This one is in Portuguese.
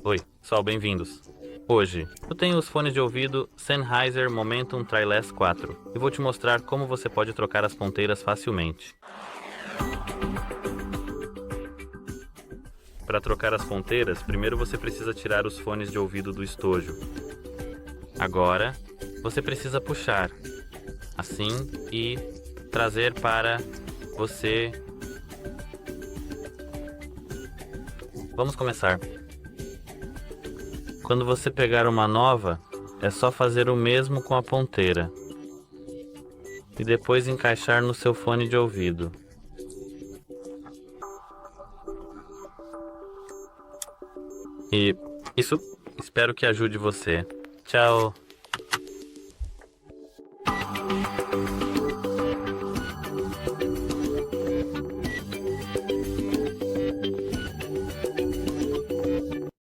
Oi, pessoal, bem-vindos. Hoje, eu tenho os fones de ouvido Sennheiser Momentum Tri-Less 4 e vou te mostrar como você pode trocar as ponteiras facilmente. Para trocar as ponteiras, primeiro você precisa tirar os fones de ouvido do estojo. Agora, você precisa puxar, assim, e trazer para você. Vamos começar. Quando você pegar uma nova, é só fazer o mesmo com a ponteira e depois encaixar no seu fone de ouvido. E isso espero que ajude você. Tchau!